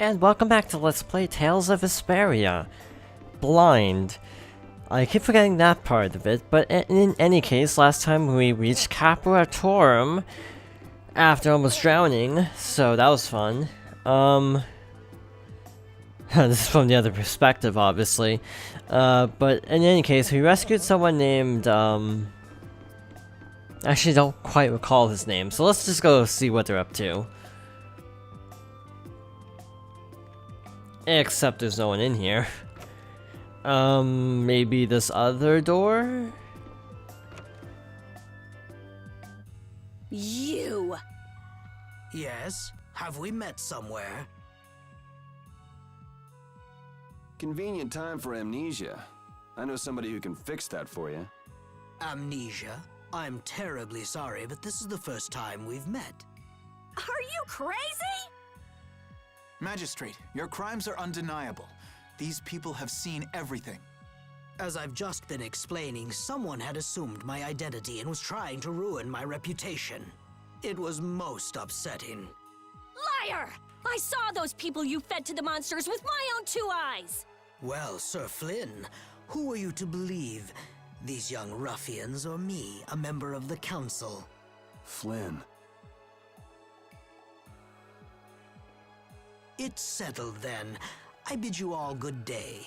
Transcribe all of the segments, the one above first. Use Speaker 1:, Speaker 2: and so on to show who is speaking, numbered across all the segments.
Speaker 1: And welcome back to Let's Play Tales of Vesperia. Blind. I keep forgetting that part of it, but in any case, last time we reached Caparatorum after almost drowning, so that was fun. This is from the other perspective, obviously. But in any case, we rescued someone named, actually don't quite recall his name, so let's just go see what they're up to. Except there's no one in here. Maybe this other door?
Speaker 2: You!
Speaker 3: Yes? Have we met somewhere?
Speaker 4: Convenient time for amnesia. I know somebody who can fix that for you.
Speaker 3: Amnesia? I'm terribly sorry, but this is the first time we've met.
Speaker 2: Are you crazy?
Speaker 5: Magistrate, your crimes are undeniable. These people have seen everything.
Speaker 3: As I've just been explaining, someone had assumed my identity and was trying to ruin my reputation. It was most upsetting.
Speaker 2: Liar! I saw those people you fed to the monsters with my own 2 eyes!
Speaker 3: Well, Sir Flynn, who are you to believe? These young ruffians or me, a member of the council?
Speaker 4: Flynn.
Speaker 3: It's settled then. I bid you all good day.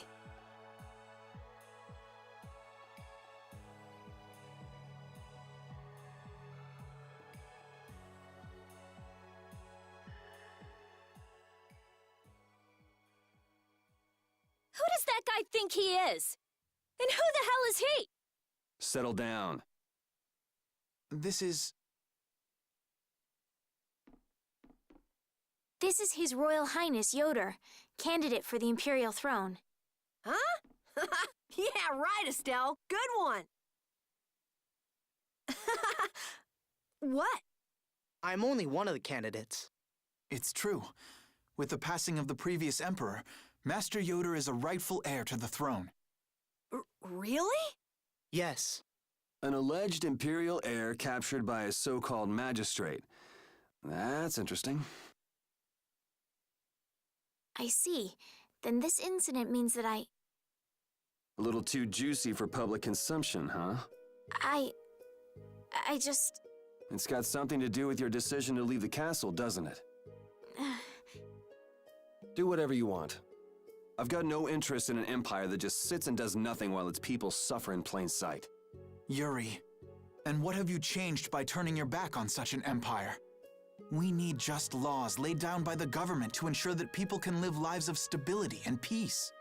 Speaker 2: Who does that guy think he is? And who the hell is he?
Speaker 4: Settle down.
Speaker 5: This is
Speaker 6: His Royal Highness Ioder, candidate for the Imperial throne.
Speaker 2: Huh? Yeah, right, Estelle. Good one. What?
Speaker 7: I'm only one of the candidates.
Speaker 5: It's true. With the passing of the previous emperor, Master Ioder is a rightful heir to the throne.
Speaker 2: Really?
Speaker 7: Yes.
Speaker 4: An alleged imperial heir captured by a so-called magistrate. That's interesting.
Speaker 6: I see. Then this incident means that
Speaker 4: A little too juicy for public consumption, huh?
Speaker 6: I just...
Speaker 4: It's got something to do with your decision to leave the castle, doesn't it? Do whatever you want. I've got no interest in an empire that just sits and does nothing while its people suffer in plain sight.
Speaker 5: Yuri, and what have you changed by turning your back on such an empire? We need just laws laid down by the government to ensure that people can live lives of stability and peace.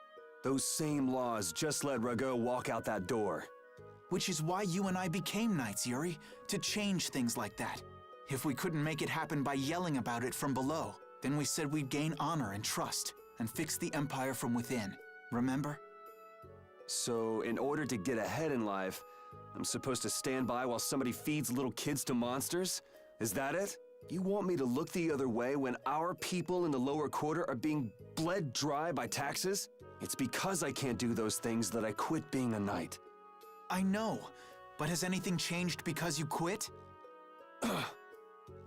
Speaker 4: Those same laws just let Rago walk out that door.
Speaker 5: Which is why you and I became knights, Yuri, to change things like that. If we couldn't make it happen by yelling about it from below, then we said we'd gain honor and trust and fix the empire from within. Remember?
Speaker 4: So, in order to get ahead in life, I'm supposed to stand by while somebody feeds little kids to monsters? Is that it? You want me to look the other way when our people in the lower quarter are being bled dry by taxes? It's because I can't do those things that I quit being a knight.
Speaker 5: I know, but has anything changed because you quit?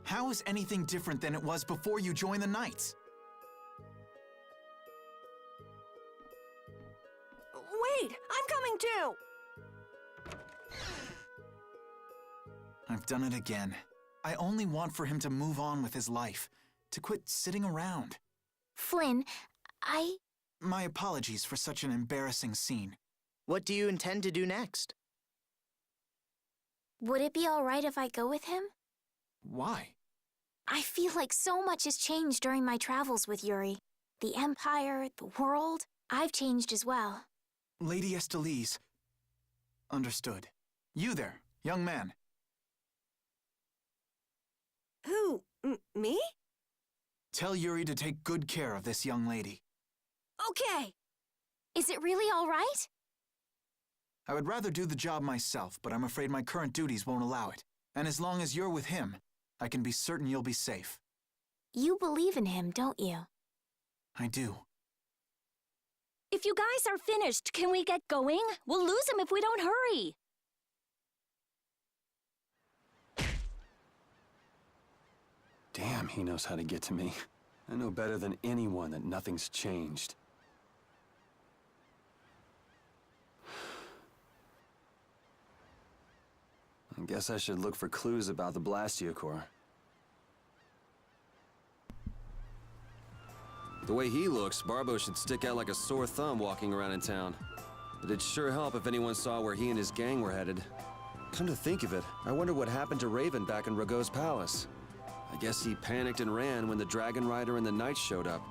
Speaker 5: How is anything different than it was before you joined the Knights?
Speaker 2: Wait, I'm coming too!
Speaker 5: I've done it again. I only want for him to move on with his life, to quit sitting around.
Speaker 6: Flynn,
Speaker 5: My apologies for such an embarrassing scene.
Speaker 7: What do you intend to do next?
Speaker 6: Would it be all right if I go with him?
Speaker 5: Why?
Speaker 6: I feel like so much has changed during my travels with Yuri. The Empire, the world, I've changed as well.
Speaker 5: Lady Estelise. Understood. You there, young man.
Speaker 2: Who? Me?
Speaker 5: Tell Yuri to take good care of this young lady.
Speaker 2: Okay.
Speaker 6: Is it really all right?
Speaker 5: I would rather do the job myself, but I'm afraid my current duties won't allow it. And as long as you're with him, I can be certain you'll be safe.
Speaker 6: You believe in him, don't you?
Speaker 5: I do.
Speaker 2: If you guys are finished, can we get going? We'll lose him if we don't hurry.
Speaker 4: Damn, he knows how to get to me. I know better than anyone that nothing's changed. I guess I should look for clues about the Blastia Core. The way he looks, Barbo should stick out like a sore thumb walking around in town. It'd sure help if anyone saw where he and his gang were headed. Come to think of it, I wonder what happened to Raven back in Rago's palace. I guess he panicked and ran when the Dragon Rider and the Knights showed up.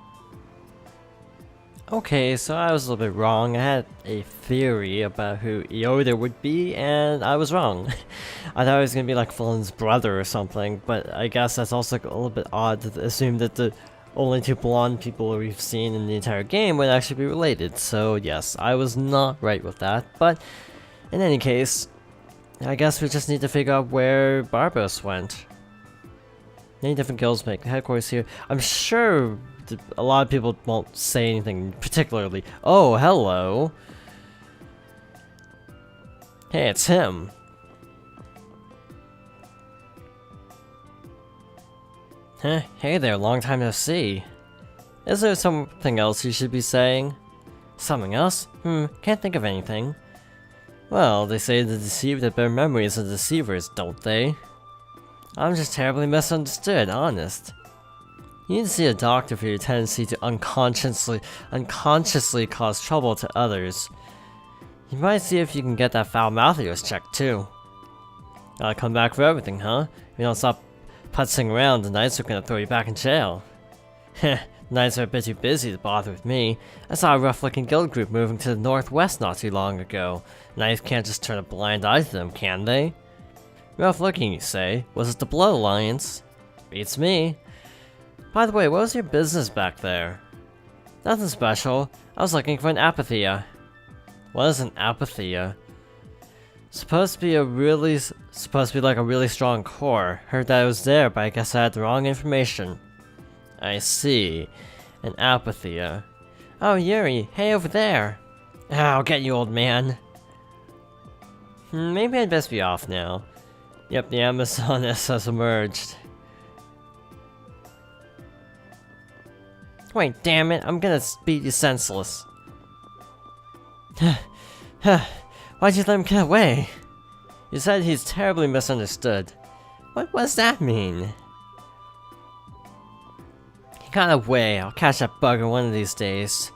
Speaker 1: Okay, so I was a little bit wrong. I had a theory about who Ioder would be, and I was wrong. I thought he was gonna be like Flynn's brother or something, but I guess that's also a little bit odd to assume that the only two blonde people we've seen in the entire game would actually be related. So yes, I was not right with that, but in any case, I guess we just need to figure out where Barbos went. Many different guilds make headquarters here. I'm sure a lot of people won't say anything particularly. Oh, hello. Hey, it's him. Huh? Hey there, long time no see. Is there something else you should be saying? Something else? Can't think of anything. Well, they say the deceived have better memories than deceivers, don't they? I'm just terribly misunderstood, honest. You need to see a doctor for your tendency to unconsciously cause trouble to others. You might see if you can get that foul mouth of yours checked too. Gotta come back for everything, huh? If you don't stop putzing around, the Knights are gonna throw you back in jail. Heh, the Knights are a bit too busy to bother with me. I saw a rough-looking guild group moving to the northwest not too long ago. Knights can't just turn a blind eye to them, can they? Rough-looking, you say? Was it the Blood Alliance? Beats me. By the way, what was your business back there? Nothing special. I was looking for an apathia. What is an apathia? Supposed to be like a really strong core. Heard that it was there, but I guess I had the wrong information. I see. An apathia. Oh, Yuri, hey over there. I'll get you, old man. Maybe I'd best be off now. Yep, the Amazoness has emerged. Wait, damn it, I'm gonna beat you senseless. Why'd you let him get away? You said he's terribly misunderstood. What does that mean? He got away. I'll catch that bugger one of these days.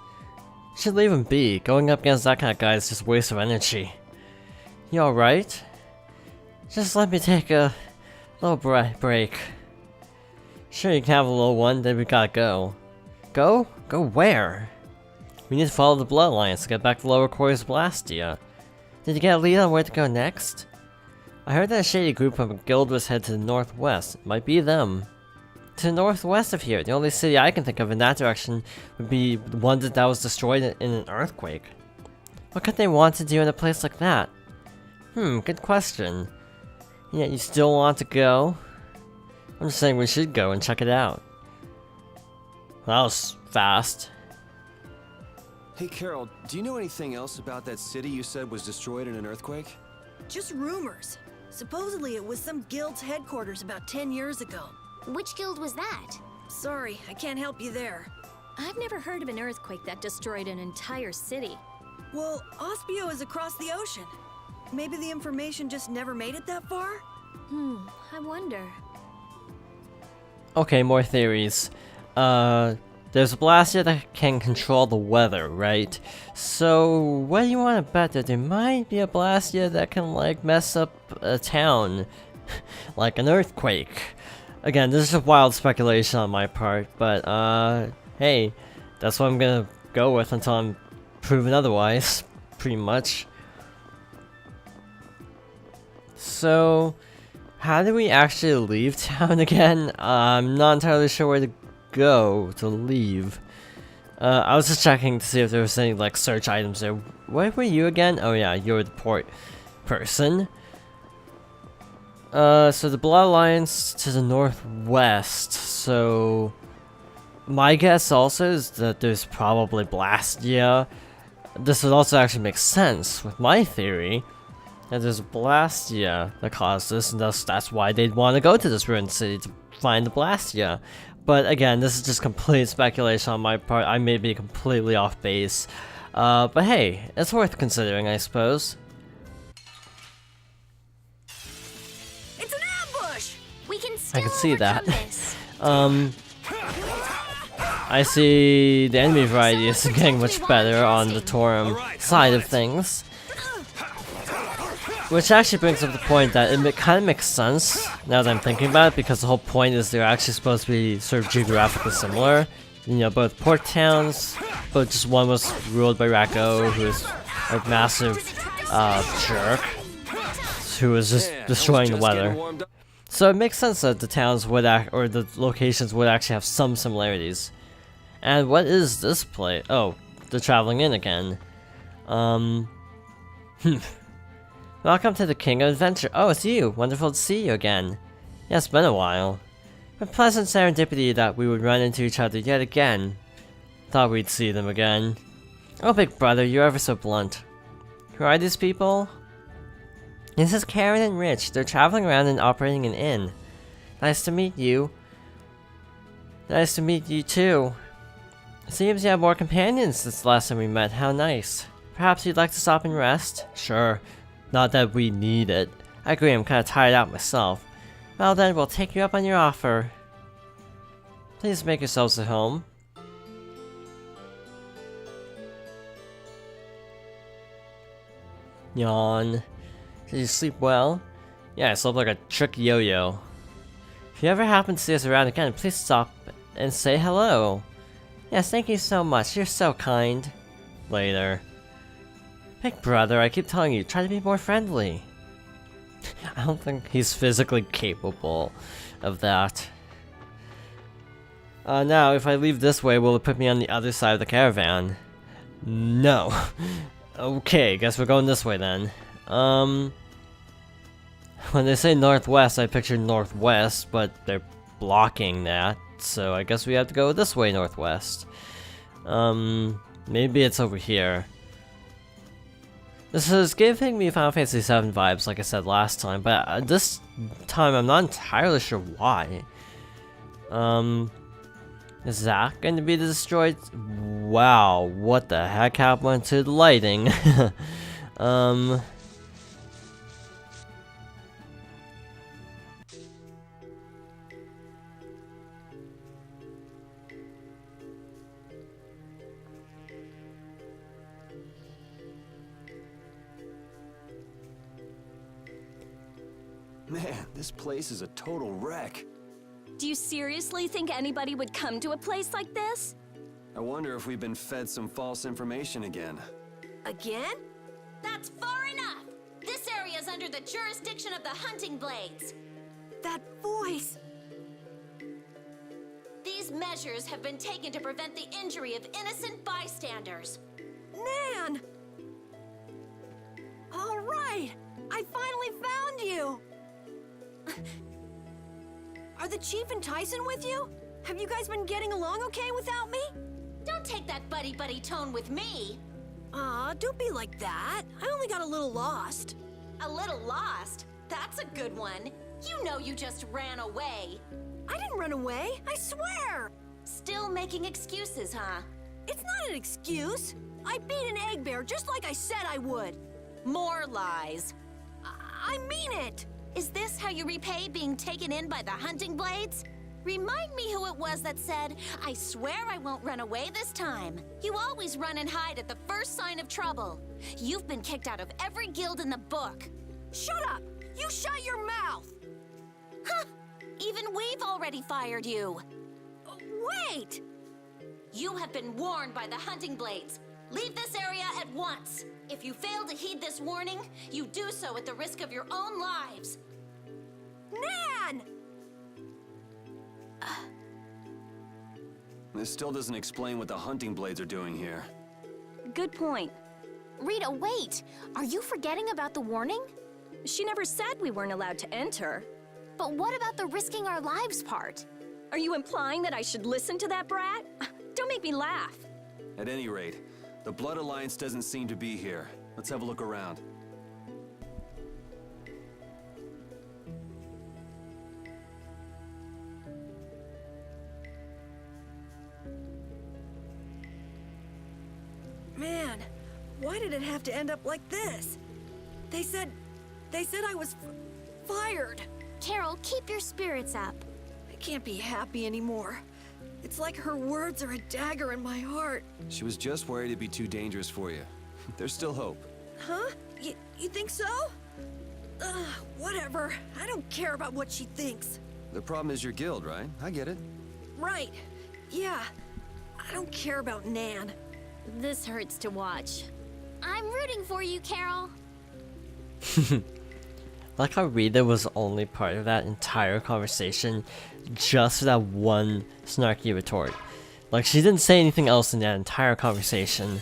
Speaker 1: You should leave him be. Going up against that kind of guy is just a waste of energy. You alright? Just let me take a little break. Sure, you can have a little one, then we gotta go. Go? Go where? We need to follow the Blood Alliance to get back to lower quarters of Blastia. Did you get a lead on where to go next? I heard that a shady group from a guild was headed to the northwest. It might be them. To the northwest of here, the only city I can think of in that direction would be the one that was destroyed in an earthquake. What could they want to do in a place like that? Good question. Yet you still want to go? I'm just saying we should go and check it out. That was fast.
Speaker 4: Hey Carol, do you know anything else about that city you said was destroyed in an earthquake?
Speaker 8: Just rumors. Supposedly it was some guild's headquarters about 10 years ago.
Speaker 6: Which guild was that?
Speaker 8: Sorry, I can't help you there.
Speaker 2: I've never heard of an earthquake that destroyed an entire city.
Speaker 8: Well, Ospio is across the ocean. Maybe the information just never made it that far?
Speaker 2: I wonder.
Speaker 1: Okay, more theories. There's a Blastia that can control the weather, right? So, what do you want to bet that there might be a Blastia that can, like, mess up a town? Like an earthquake. Again, this is just wild speculation on my part, but, hey, that's what I'm gonna go with until I'm proven otherwise, pretty much. So, how do we actually leave town again? I'm not entirely sure where to go to leave. I was just checking to see if there was any like search items there. What were you again? Oh yeah, you're the port person. So the Blood Alliance to the northwest. So my guess also is that there's probably Blastia. This would also actually make sense with my theory. And there's Blastia that caused this, and that's why they'd want to go to this ruined city to find the Blastia. But again, this is just complete speculation on my part. I may be completely off base. But hey, it's worth considering, I suppose.
Speaker 8: It's an ambush!
Speaker 6: We can still
Speaker 1: I can see that.
Speaker 6: overcome this.
Speaker 1: I see the enemy variety is getting much better on the Torum side of things. Which actually brings up the point that it kind of makes sense now that I'm thinking about it, because the whole point is they're actually supposed to be sort of geographically similar. You know, both port towns, but just one was ruled by Racco, who is a massive jerk, who was just destroying the weather. So it makes sense that the towns would or the locations would actually have some similarities. And what is this place? Oh, they're traveling in again. Welcome to the King of Adventure. Oh, it's you. Wonderful to see you again. Yeah, it's been a while. A pleasant serendipity that we would run into each other yet again. Thought we'd see them again. Oh, big brother, you're ever so blunt. Who are these people? This is Karen and Rich. They're traveling around and operating an inn. Nice to meet you. Nice to meet you too. Seems you have more companions since the last time we met. How nice. Perhaps you'd like to stop and rest? Sure. Not that we need it. I agree, I'm kinda tired out myself. Well then, we'll take you up on your offer. Please make yourselves at home. Yawn. Did you sleep well? Yeah, I slept like a trick yo-yo. If you ever happen to see us around again, please stop and say hello. Yes, thank you so much. You're so kind. Later. Big brother, I keep telling you, try to be more friendly. I don't think he's physically capable of that. Now, if I leave this way, will it put me on the other side of the caravan? No. Okay, guess we're going this way then. When they say northwest, I picture northwest, but they're blocking that, so I guess we have to go this way northwest. Maybe it's over here. This is giving me Final Fantasy VII vibes, like I said last time, but this time I'm not entirely sure why. Is that going to be destroyed? Wow, what the heck happened to the lighting?
Speaker 4: Man, this place is a total wreck.
Speaker 2: Do you seriously think anybody would come to a place like this?
Speaker 4: I wonder if we've been fed some false information again.
Speaker 8: Again?
Speaker 6: That's far enough! This area is under the jurisdiction of the Hunting Blades.
Speaker 8: That voice!
Speaker 6: These measures have been taken to prevent the injury of innocent bystanders.
Speaker 8: Nan! All right! I finally found you! Are the Chief and Tyson with you? Have you guys been getting along okay without me?
Speaker 6: Don't take that buddy-buddy tone with me.
Speaker 8: Aw, don't be like that. I only got a little lost.
Speaker 6: A little lost? That's a good one. You know you just ran away.
Speaker 8: I didn't run away, I swear!
Speaker 6: Still making excuses, huh?
Speaker 8: It's not an excuse. I beat an egg bear just like I said I would.
Speaker 6: More lies.
Speaker 8: I mean it!
Speaker 6: Is this how you repay being taken in by the Hunting Blades? Remind me who it was that said, I swear I won't run away this time. You always run and hide at the first sign of trouble. You've been kicked out of every guild in the book.
Speaker 8: Shut up! You shut your mouth!
Speaker 6: Huh! Even we've already fired you.
Speaker 8: Wait!
Speaker 6: You have been warned by the Hunting Blades. Leave this area at once. If you fail to heed this warning, you do so at the risk of your own lives.
Speaker 8: Nan!
Speaker 4: This still doesn't explain what the Hunting Blades are doing here.
Speaker 2: Good point.
Speaker 6: Rita, wait! Are you forgetting about the warning?
Speaker 2: She never said we weren't allowed to enter.
Speaker 6: But what about the risking our lives part?
Speaker 2: Are you implying that I should listen to that brat? Don't make me laugh.
Speaker 4: At any rate, the Blood Alliance doesn't seem to be here. Let's have a look around.
Speaker 8: Man, why did it have to end up like this? They said I was fired.
Speaker 6: Carol, keep your spirits up.
Speaker 8: I can't be happy anymore. It's like her words are a dagger in my heart.
Speaker 4: She was just worried it'd be too dangerous for you. There's still hope.
Speaker 8: Huh? You think so? Whatever. I don't care about what she thinks.
Speaker 4: The problem is your guild, right? I get it.
Speaker 8: Right. Yeah. I don't care about Nan.
Speaker 2: This hurts to watch.
Speaker 6: I'm rooting for you, Carol.
Speaker 1: Like how Rita was only part of that entire conversation just for that one snarky retort. Like, she didn't say anything else in that entire conversation.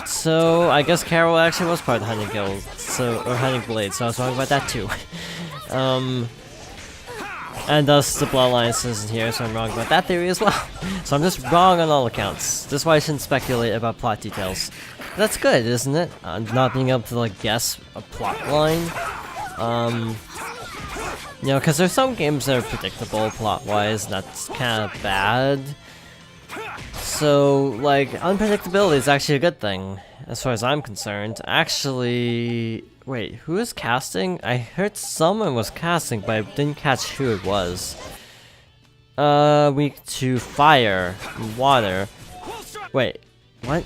Speaker 1: So, I guess Carol actually was part of the Hunting Guild, or Hunting Blade, so I was wrong about that too. And thus the Blood Alliance isn't here, so I'm wrong about that theory as well. So I'm just wrong on all accounts. This is why I shouldn't speculate about plot details. But that's good, isn't it? Not being able to, like, guess a plot line. You know, because there's some games that are predictable plot-wise, and that's kind of bad. So, like, unpredictability is actually a good thing, as far as I'm concerned. Actually, wait, who is casting? I heard someone was casting, but I didn't catch who it was. Weak to fire, water. Wait, what?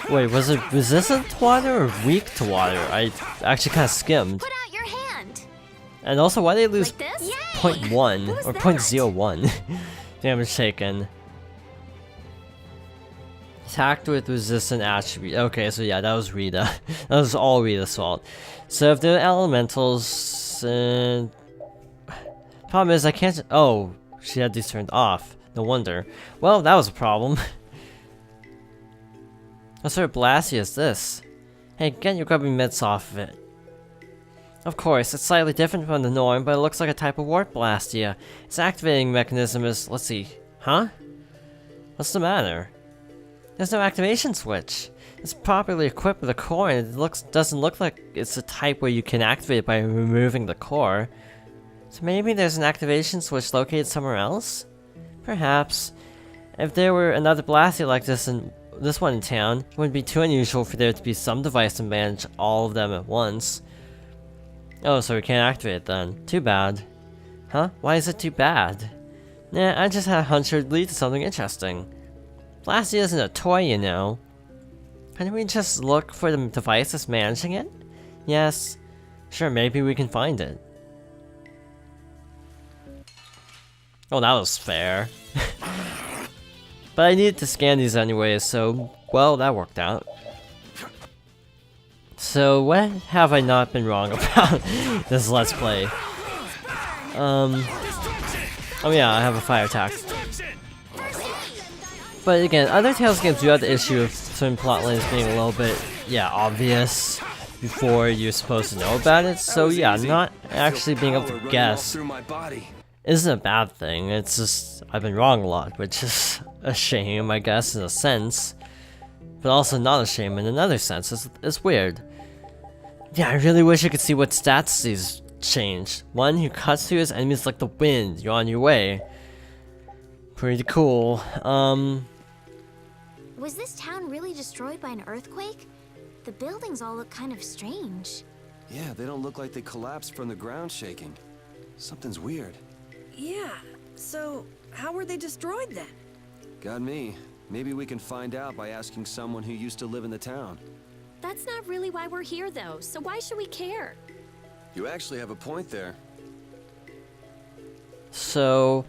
Speaker 1: Wait, was it resistant to water or weak to water? I actually kind of skimmed.
Speaker 6: Put out your hand.
Speaker 1: And also, why did they lose
Speaker 6: Like this?
Speaker 1: 0.1 or 0.01 damage taken? Attacked with resistant attribute. Okay, so yeah, that was Rita. That was all Rita's fault. So if the elementals... problem is, I can't... Oh, she had these turned off. No wonder. Well, that was a problem. What sort of blasty is this? Hey, get your grubby mitts off of it. Of course, it's slightly different from the norm, but it looks like a type of warp blastia. Its activating mechanism is... Let's see. Huh? What's the matter? There's no activation switch. It's properly equipped with a core, and it doesn't look like it's the type where you can activate it by removing the core. So maybe there's an activation switch located somewhere else? Perhaps. If there were another blastia like this one in town, it wouldn't be too unusual for there to be some device to manage all of them at once. Oh, so we can't activate it then. Too bad. Huh? Why is it too bad? Nah, I just had a hunch it would lead to something interesting. Blastia isn't a toy, you know. Couldn't we just look for the device that's managing it? Yes. Sure, maybe we can find it. Oh, that was fair. But I needed to scan these anyways, so, well, that worked out. So, what have I not been wrong about this Let's Play? Oh yeah, I have a fire attack. But again, other Tales games do have the issue of certain plot lines being a little bit, yeah, obvious before you're supposed to know about it. So yeah, not actually being able to guess isn't a bad thing. It's just, I've been wrong a lot, which is a shame, I guess, in a sense. But also not a shame in another sense. It's weird. Yeah, I really wish I could see what stats these changed. One who cuts through his enemies like the wind. You're on your way. Pretty cool.
Speaker 6: Was this town really destroyed by an earthquake? The buildings all look kind of strange.
Speaker 4: Yeah, they don't look like they collapsed from the ground shaking. Something's weird.
Speaker 8: Yeah, so how were they destroyed then?
Speaker 4: Got me. Maybe we can find out by asking someone who used to live in the town.
Speaker 2: That's not really why we're here, though, so why should we care?
Speaker 4: You actually have a point there.
Speaker 1: So,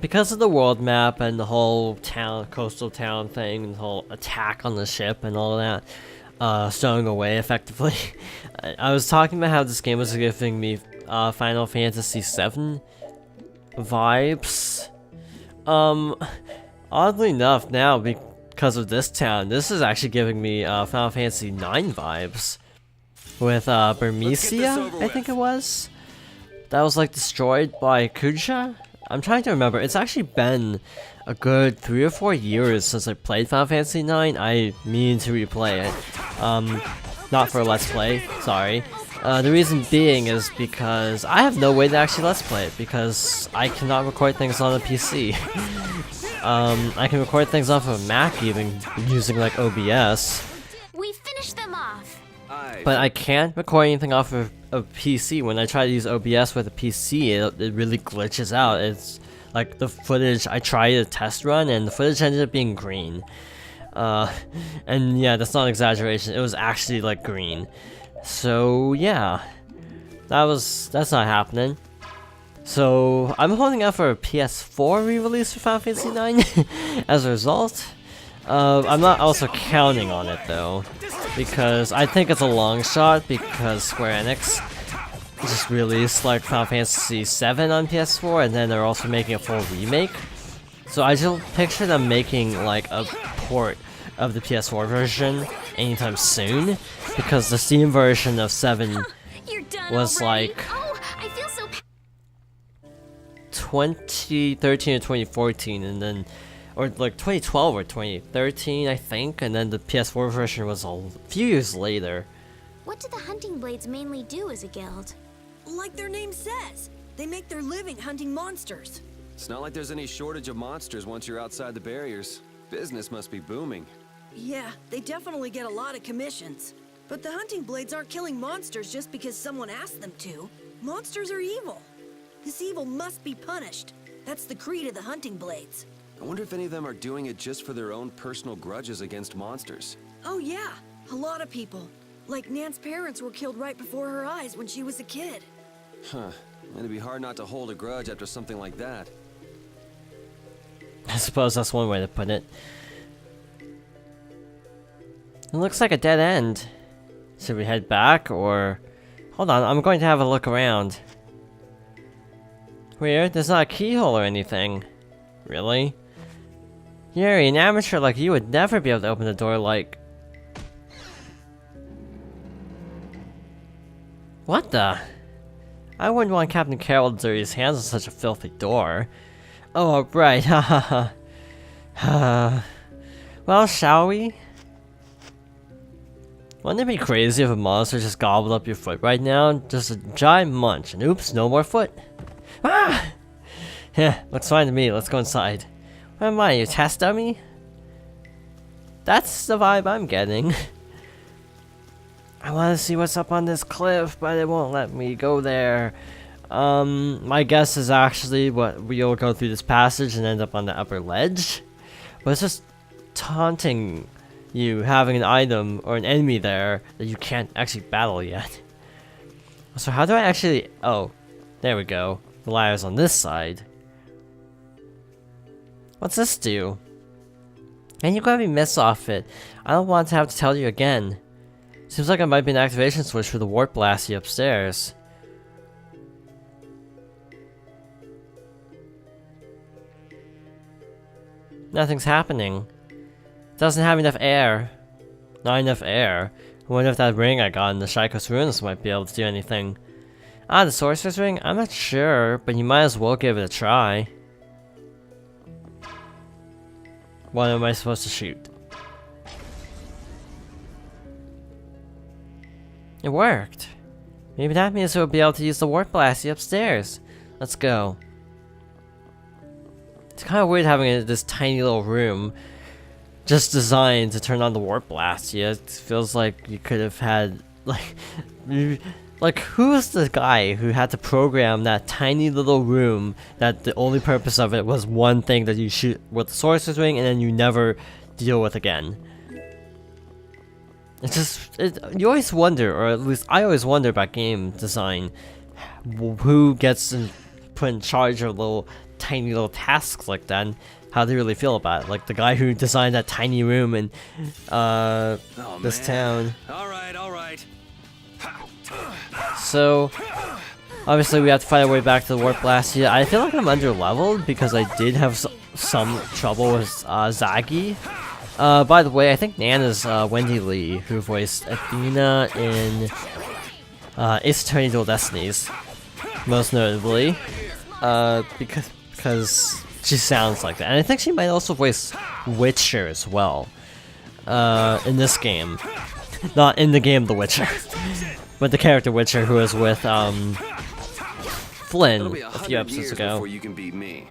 Speaker 1: because of the world map and the whole town, coastal town thing, and the whole attack on the ship and all that, stowing away effectively, I was talking about how this game was giving me Final Fantasy VII vibes. Oddly enough, now because of this town, this is actually giving me Final Fantasy IX vibes. With Burmecia, I think it was. That was like destroyed by Kuja? I'm trying to remember. It's actually been a good 3 or 4 years since I played Final Fantasy IX. I mean to replay it. Not for a Let's Play, sorry. The reason being is because I have no way to actually Let's Play it, because I cannot record things on a PC. I can record things off of a Mac even using like OBS,
Speaker 6: We finished them off.
Speaker 1: but I can't record anything off of a PC. When I try to use OBS with a PC, it really glitches out. It's like the footage, I tried to test run and the footage ended up being green. And yeah, that's not an exaggeration, it was actually like green. So yeah, that's not happening. So I'm holding out for a PS4 re-release for Final Fantasy IX as a result. I'm not also counting on it though, because I think it's a long shot because Square Enix just released like Final Fantasy VII on PS4 and then they're also making a full remake. So I just picture them making like a port of the PS4 version anytime soon, because the Steam version of 7
Speaker 6: You're done
Speaker 1: was
Speaker 6: already?
Speaker 1: like
Speaker 6: Oh, I feel so
Speaker 1: 2013 or 2014, and then, or like 2012 or 2013, I think, and then the PS4 version was a few years later.
Speaker 6: What do the hunting blades mainly do as a guild?
Speaker 8: Like their name says, they make their living hunting monsters.
Speaker 4: It's not like there's any shortage of monsters once you're outside the barriers. Business must be booming.
Speaker 8: Yeah, they definitely get a lot of commissions. But the hunting blades aren't killing monsters just because someone asked them to. Monsters are evil. This evil must be punished. That's the creed of the hunting blades.
Speaker 4: I wonder if any of them are doing it just for their own personal grudges against monsters.
Speaker 8: Oh yeah, a lot of people. Like Nan's parents were killed right before her eyes when she was a kid.
Speaker 4: Huh. It'd be hard not to hold a grudge after something like that.
Speaker 1: I suppose that's one way to put it. It looks like a dead end. Should we head back, or... Hold on, I'm going to have a look around. Weird, there's not a keyhole or anything. Really? Yuri, an amateur like you would never be able to open the door like... What the? I wouldn't want Captain Carroll to dirty his hands on such a filthy door. Oh, right, haha. Well, shall we? Wouldn't it be crazy if a monster just gobbled up your foot right now? Just a giant munch, and oops, no more foot. Ah! Yeah, looks fine to me, let's go inside. What am I, you test dummy? That's the vibe I'm getting. I want to see what's up on this cliff, but it won't let me go there. My guess is actually we'll go through this passage and end up on the upper ledge. But it's just taunting you having an item or an enemy there that you can't actually battle yet. So how do I actually... Oh, there we go. The ladder's on this side. What's this do? And you got me miss off it. I don't want to have to tell you again. Seems like it might be an activation switch for the warp blasty upstairs. Nothing's happening. Doesn't have enough air. Not enough air. I wonder if that ring I got in the Shaikos ruins might be able to do anything. Ah, the Sorcerer's Ring? I'm not sure, but you might as well give it a try. What am I supposed to shoot? It worked. Maybe that means we'll be able to use the warp blasty upstairs. Let's go. It's kind of weird having this tiny little room just designed to turn on the warp blast. Yeah, it feels like you could have had like who's the guy who had to program that tiny little room that the only purpose of it was one thing that you shoot with the Sorcerer's Ring and then you never deal with again. It's just, you always wonder, or at least I always wonder about game design, who gets put in charge of tiny little tasks like that, and how they really feel about it. Like the guy who designed that tiny room in this town.
Speaker 4: Alright.
Speaker 1: So, obviously we have to find our way back to the warp blast. Yeah, I feel like I'm under leveled because I did have some trouble with Zagi. By the way, I think Nan is Wendy Lee, who voiced Athena in Ace Attorney Dual Destinies, most notably, because she sounds like that. And I think she might also voice Witcher as well, in this game. Not in the game The Witcher, but the character Witcher who was with Flynn a few episodes ago.
Speaker 4: Before you can beat me.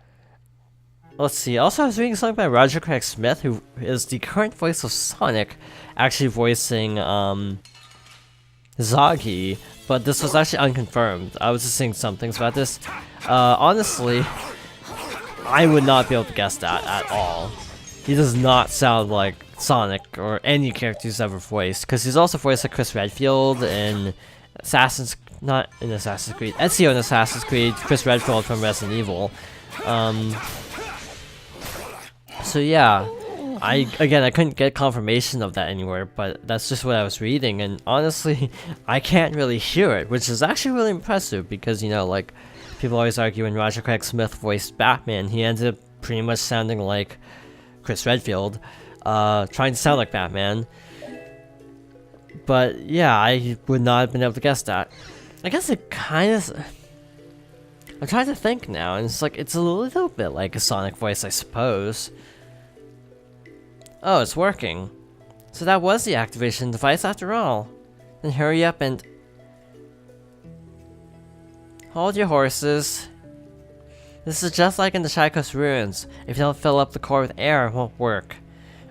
Speaker 1: let's see. Also, I was reading something by Roger Craig Smith, who is the current voice of Sonic, actually voicing Zoggy, but this was actually unconfirmed. I was just seeing some things about this. Honestly, I would not be able to guess that at all. He does not sound like Sonic or any character he's ever voiced, because he's also voiced like Chris Redfield in not in Assassin's Creed, Ezio in Assassin's Creed, Chris Redfield from Resident Evil. So yeah, I couldn't get confirmation of that anywhere, but that's just what I was reading, and honestly, I can't really hear it, which is actually really impressive, because, you know, like, people always argue when Roger Craig Smith voiced Batman, he ended up pretty much sounding like Chris Redfield, trying to sound like Batman. But yeah, I would not have been able to guess that. I guess it kind of... I'm trying to think now, and it's like, it's a little bit like a Sonic voice, I suppose. Oh, it's working. So that was the activation device after all. Then hurry up and... hold your horses. This is just like in the Shaikos ruins. If you don't fill up the core with air, it won't work.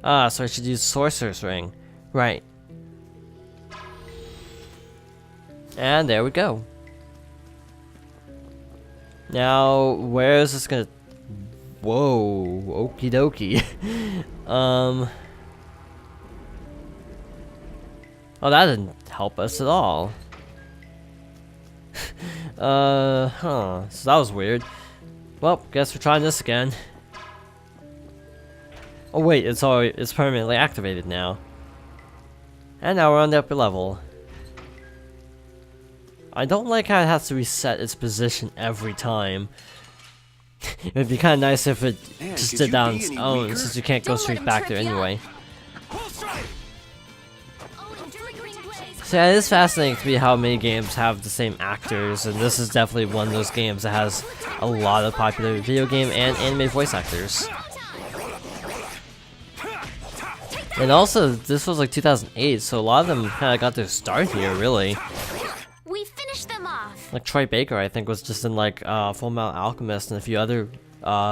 Speaker 1: Ah, so I should use Sorcerer's Ring. Right. And there we go. Now, where is this gonna... Whoa, okie dokie. Oh, that didn't help us at all. So that was weird. Well, guess we're trying this again. Oh wait, it's permanently activated now. And now we're on the upper level. I don't like how it has to reset its position every time. It'd be kind of nice if it just did that on its own, since you can't go straight back there anyway. So yeah, it is fascinating to me how many games have the same actors, and this is definitely one of those games that has a lot of popular video game and anime voice actors. And also, this was like 2008, so a lot of them kind of got their start here, really.
Speaker 6: We finished them off.
Speaker 1: Like Troy Baker, I think, was just in like Fullmetal Alchemist and a few other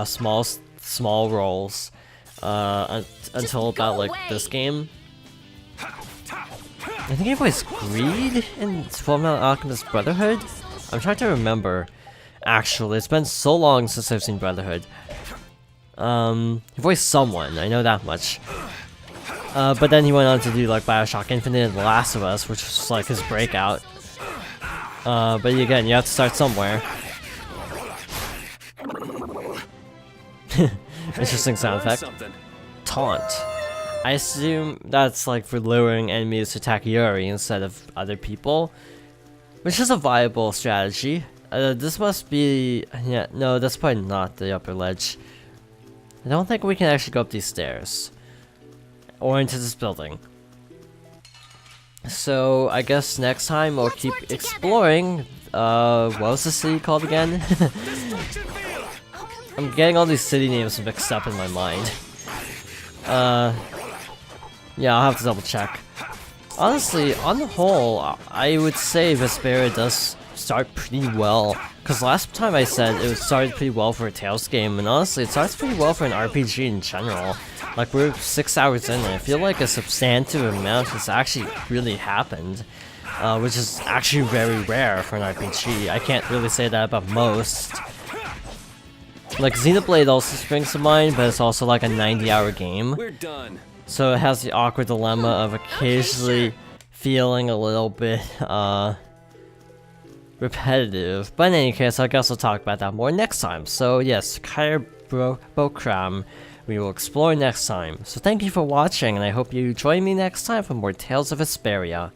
Speaker 1: small roles until about like this game. I think he voiced Greed in Fullmetal Alchemist Brotherhood. I'm trying to remember. Actually, it's been so long since I've seen Brotherhood. He voiced someone, I know that much. But then he went on to do like Bioshock Infinite and The Last of Us, which was like his breakout. But again, you have to start somewhere. Interesting sound effect. Taunt. I assume that's like for luring enemies to attack Yuri instead of other people, which is a viable strategy. This must be... yeah, no, that's probably not the upper ledge. I don't think we can actually go up these stairs. Or into this building. So, I guess next time we'll keep exploring. What was the city called again? I'm getting all these city names mixed up in my mind. Yeah, I'll have to double check. Honestly, on the whole, I would say Vesperia does start pretty well. Because last time I said it started pretty well for a Tales game, and honestly, it starts pretty well for an RPG in general. Like, we're 6 hours in, and I feel like a substantive amount has actually really happened. Which is actually very rare for an RPG. I can't really say that about most. Like, Xenoblade also springs to mind, but it's also like a 90-hour game.
Speaker 4: We're done.
Speaker 1: So it has the awkward dilemma of occasionally feeling a little bit, repetitive. But in any case, I guess I'll talk about that more next time. So yes, Kair Bokram, we will explore next time. So thank you for watching, and I hope you join me next time for more Tales of Vesperia.